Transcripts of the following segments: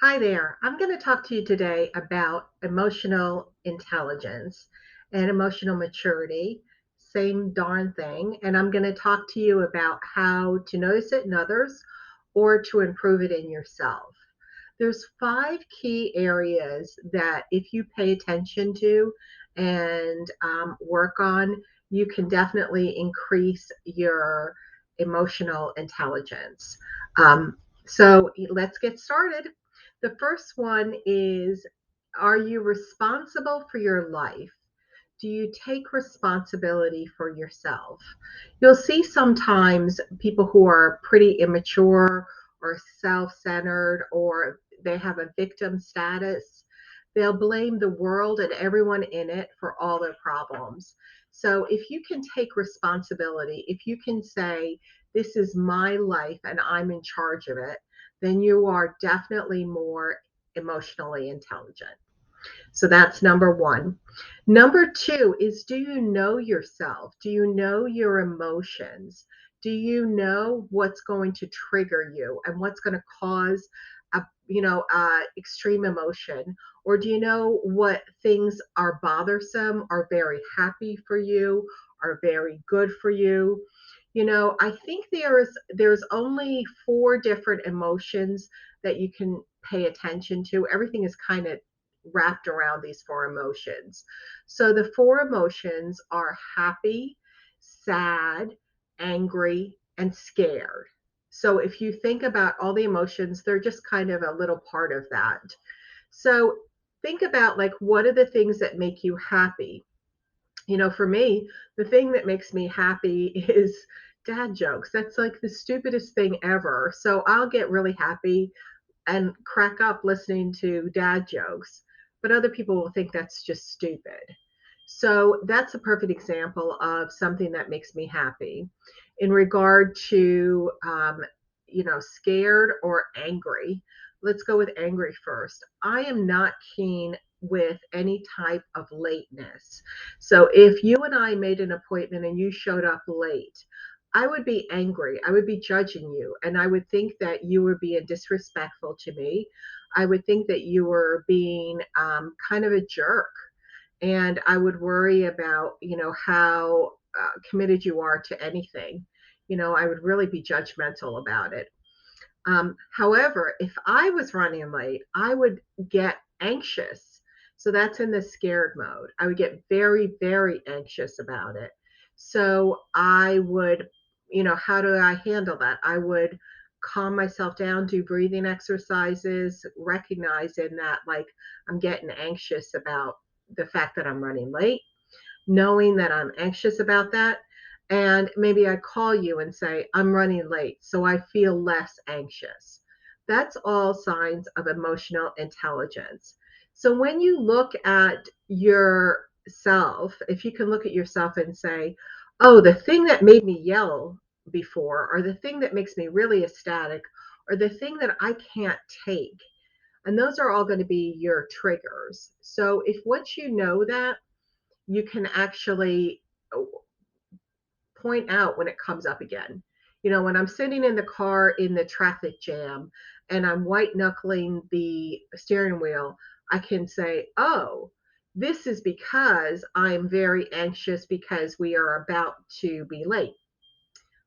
Hi there. I'm going to talk to you today about emotional intelligence and emotional maturity. Same darn thing. And I'm going to talk to you about how to notice it in others or to improve it in yourself. There's five key areas that if you pay attention to and work on, you can definitely increase your emotional intelligence. Um, so let's get started. The first one is, are you responsible for your life? Do you take responsibility for yourself? You'll see sometimes people who are pretty immature or self centered or they have a victim status. They'll blame the world and everyone in it for all their problems. So if you can take responsibility, if you can say, this is my life and I'm in charge of it, then you are definitely more emotionally intelligent. So that's number one. Number two is, do you know yourself? Do you know your emotions? Do you know what's going to trigger you and what's going to cause extreme emotion? Or do you know what things are bothersome, are very happy for you, are very good for you? I think there's only four different emotions that you can pay attention to. Everything is kind of wrapped around these four emotions. So the four emotions are happy, sad, angry, and scared. So if you think about all the emotions, they're just kind of a little part of that. So think about, like, what are the things that make you happy? For me, the thing that makes me happy is dad jokes. That's like the stupidest thing ever. So I'll get really happy and crack up listening to dad jokes, but other people will think that's just stupid. So that's a perfect example of something that makes me happy. In regard to, scared or angry, let's go with angry first. I am not keen with any type of lateness. So if you and I made an appointment and you showed up late, I would be angry. I would be judging you. And I would think that you were being disrespectful to me. I would think that you were being kind of a jerk. And I would worry about, how committed you are to anything. I would really be judgmental about it. However, if I was running late, I would get anxious. So that's in the scared mode. I would get very, very anxious about it. So I would, how do I handle that? I would calm myself down, do breathing exercises, recognizing that, like, I'm getting anxious about the fact that I'm running late, knowing that I'm anxious about that. And maybe I call you and say, I'm running late, so I feel less anxious. That's all signs of emotional intelligence. So when you look at yourself, if you can look at yourself and say, oh, the thing that made me yell before, or the thing that makes me really ecstatic, or the thing that I can't take, and those are all going to be your triggers. So if once you know that, you can actually point out when it comes up again. When I'm sitting in the car in the traffic jam and I'm white knuckling the steering wheel, I can say, oh, this is because I'm very anxious because we are about to be late.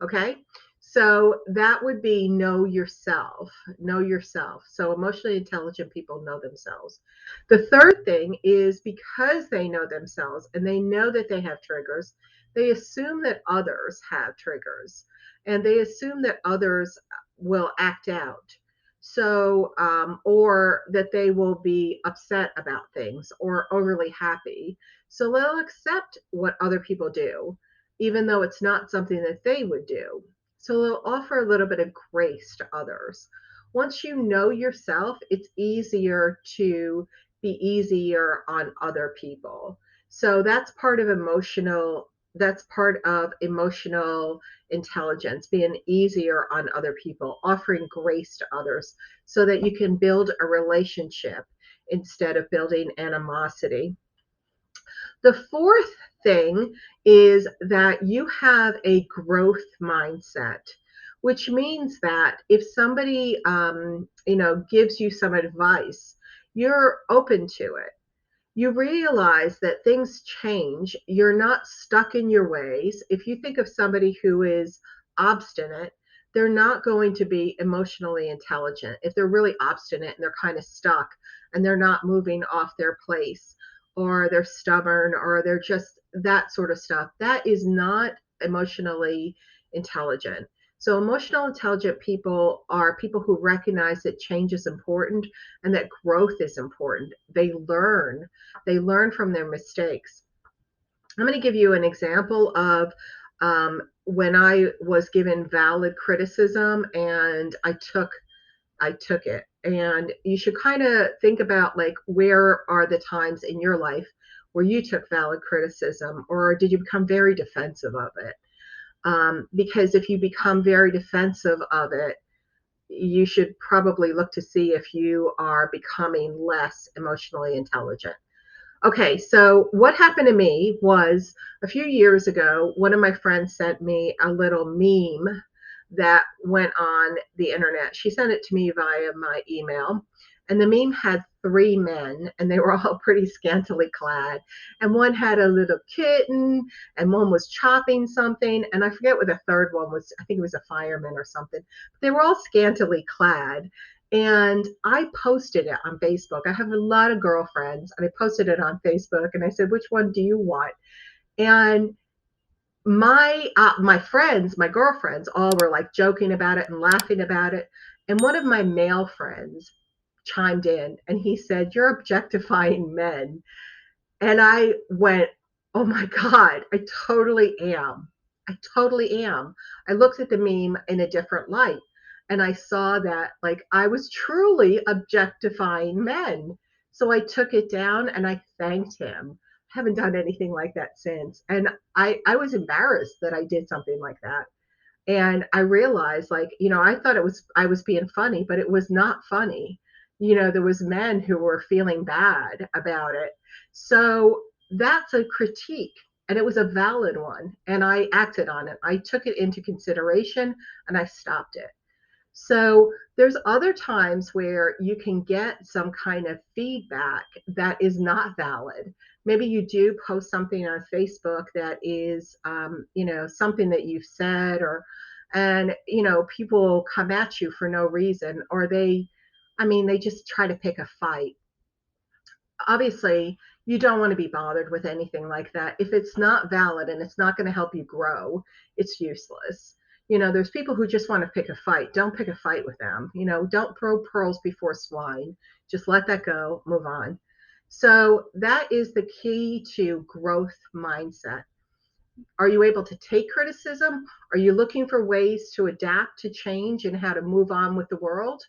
Okay. So that would be know yourself. Know yourself. So emotionally intelligent people know themselves. The third thing is, because they know themselves and they know that they have triggers, they assume that others have triggers and they assume that others will act out. So, or that they will be upset about things or overly happy. So they'll accept what other people do even though it's not something that they would do. So they'll offer a little bit of grace to others. Once you know yourself, it's easier to be easier on other people. So that's part of emotional intelligence, being easier on other people, offering grace to others so that you can build a relationship instead of building animosity. The fourth thing is that you have a growth mindset. which means that if somebody, gives you some advice, you're open to it. You realize that things change. You're not stuck in your ways. If you think of somebody who is obstinate, they're not going to be emotionally intelligent. If they're really obstinate and they're kind of stuck and they're not moving off their place, or they're stubborn, or they're just that sort of stuff, that is not emotionally intelligent. So, emotional intelligent people are people who recognize that change is important and that growth is important. They learn from their mistakes. I'm going to give you an example of when I was given valid criticism and I took it. And you should kind of think about, like, where are the times in your life where you took valid criticism, or did you become very defensive of it? Because if you become very defensive of it, you should probably look to see if you are becoming less emotionally intelligent. Okay, so what happened to me was a few years ago, one of my friends sent me a little meme that went on the internet. She sent it to me via my email. And the meme had three men, and they were all pretty scantily clad. And one had a little kitten, and one was chopping something. And I forget what the third one was. I think it was a fireman or something. But they were all scantily clad. And I posted it on Facebook. I have a lot of girlfriends, and I posted it on Facebook. And I said, "Which one do you want?" And my friends, my girlfriends, all were like joking about it and laughing about it. And one of my male friends chimed in, and he said, "You're objectifying men." And I went, "Oh my God, I totally am. I totally am." I looked at the meme in a different light, and I saw that, like, I was truly objectifying men. So I took it down and I thanked him. I haven't done anything like that since. And I was embarrassed that I did something like that. And I realized, like, I thought I was being funny, but it was not funny. There was men who were feeling bad about it. So that's a critique, and it was a valid one, and I acted on it. I took it into consideration and I stopped it. So there's other times where you can get some kind of feedback that is not valid. Maybe you do post something on Facebook that is, something that you've said, and people come at you for no reason, or they just try to pick a fight. Obviously, you don't want to be bothered with anything like that. If it's not valid and it's not going to help you grow, it's useless. There's people who just want to pick a fight. Don't pick a fight with them. Don't throw pearls before swine. Just let that go, move on. So that is the key to growth mindset. Are you able to take criticism? Are you looking for ways to adapt to change and how to move on with the world?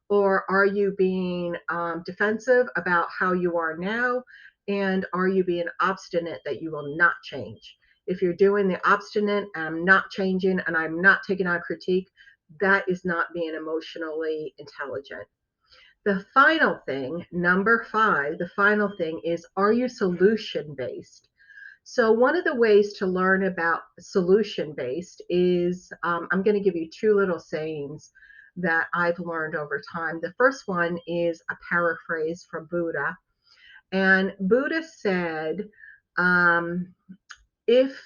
Or are you being defensive about how you are now? And are you being obstinate that you will not change? If you're doing the obstinate, I'm not changing and I'm not taking on critique, that is not being emotionally intelligent. The final thing, number 5, the final thing is, are you solution based? So one of the ways to learn about solution based is, I'm going to give you two little sayings that I've learned over time. The first one is a paraphrase from Buddha. And Buddha said, um, if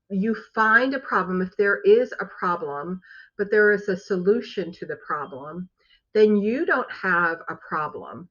you find a problem, if there is a problem, but there is a solution to the problem, then you don't have a problem.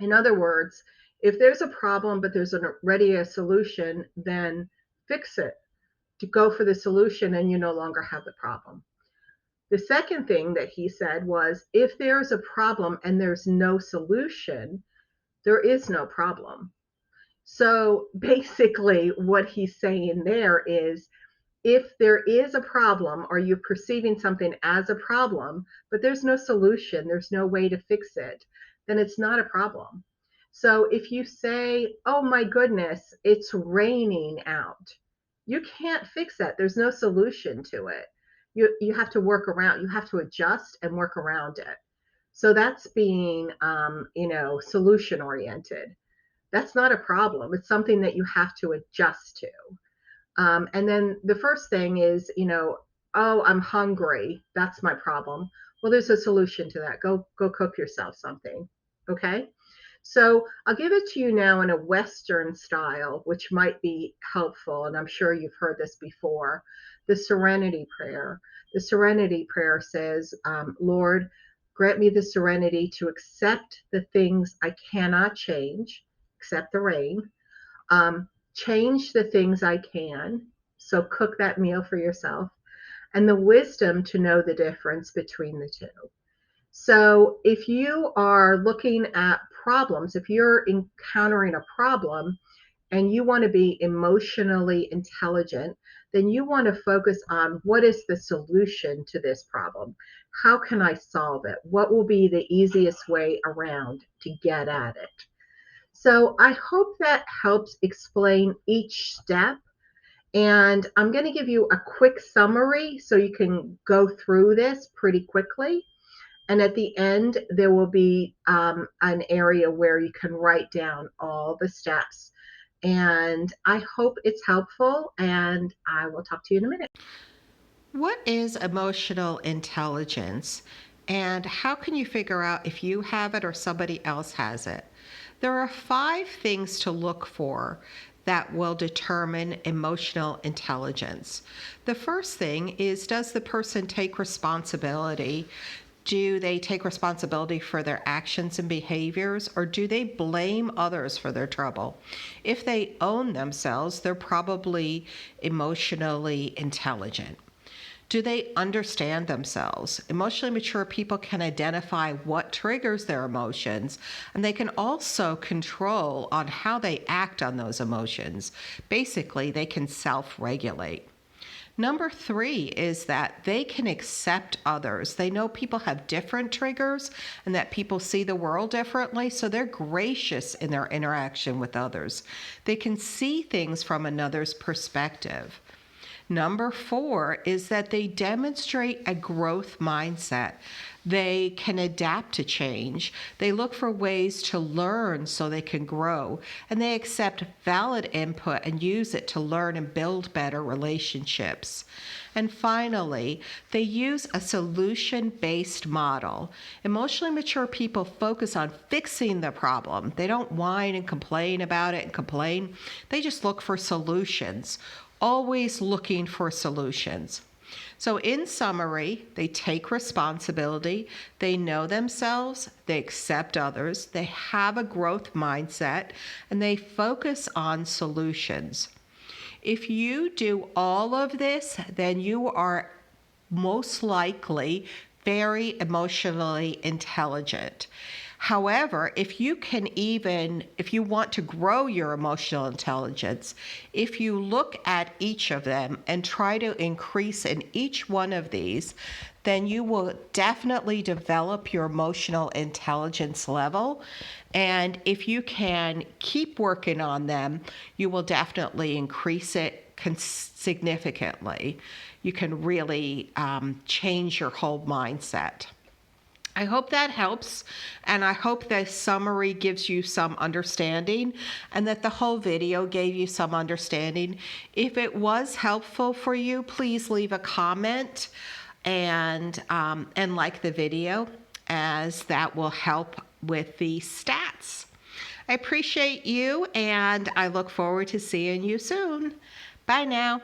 In other words, if there's a problem, but there's already a solution, then fix it, to go for the solution, and you no longer have the problem. The second thing that he said was, if there's a problem and there's no solution, there is no problem. So basically, what he's saying there is, if there is a problem, or you're perceiving something as a problem, but there's no solution, there's no way to fix it, then it's not a problem. So if you say, "Oh my goodness, it's raining out," you can't fix that. There's no solution to it. You have to work around, you have to adjust and work around it. So that's being, solution oriented. That's not a problem. It's something that you have to adjust to. And then the first thing is, oh, I'm hungry. That's my problem. Well, there's a solution to that. Go cook yourself something. Okay? So, I'll give it to you now in a Western style, which might be helpful, and I'm sure you've heard this before. The Serenity Prayer. The Serenity Prayer says, Lord, grant me the serenity to accept the things I cannot change, except the rain, change the things I can. So, cook that meal for yourself, and the wisdom to know the difference between the two. So, if you are looking at problems, if you're encountering a problem and you want to be emotionally intelligent, then you want to focus on what is the solution to this problem? How can I solve it? What will be the easiest way around to get at it? So, I hope that helps explain each step. And I'm going to give you a quick summary so you can go through this pretty quickly. And at the end, there will be an area where you can write down all the steps. And I hope it's helpful, and I will talk to you in a minute. What is emotional intelligence, and how can you figure out if you have it or somebody else has it? There are 5 things to look for that will determine emotional intelligence. The first thing is, does the person take responsibility? Do they take responsibility for their actions and behaviors, or do they blame others for their trouble? If they own themselves, they're probably emotionally intelligent. Do they understand themselves? Emotionally mature people can identify what triggers their emotions, and they can also control on how they act on those emotions. Basically, they can self-regulate. Number 3 is that they can accept others. They know people have different triggers and that people see the world differently, so they're gracious in their interaction with others. They can see things from another's perspective. Number 4 is that they demonstrate a growth mindset. They can adapt to change. They look for ways to learn so they can grow. And they accept valid input and use it to learn and build better relationships. And finally, they use a solution-based model. Emotionally mature people focus on fixing the problem. They don't whine and complain about it and complain. They just look for solutions, always looking for solutions. So, in summary, they take responsibility, they know themselves, they accept others, they have a growth mindset, and they focus on solutions. If you do all of this, then you are most likely very emotionally intelligent. However, if you want to grow your emotional intelligence, if you look at each of them and try to increase in each one of these, then you will definitely develop your emotional intelligence level. And if you can keep working on them, you will definitely increase it significantly. You can really change your whole mindset. I hope that helps, and I hope this summary gives you some understanding and that the whole video gave you some understanding. If it was helpful for you, please leave a comment and like the video, as that will help with the stats. I appreciate you, and I look forward to seeing you soon. Bye now.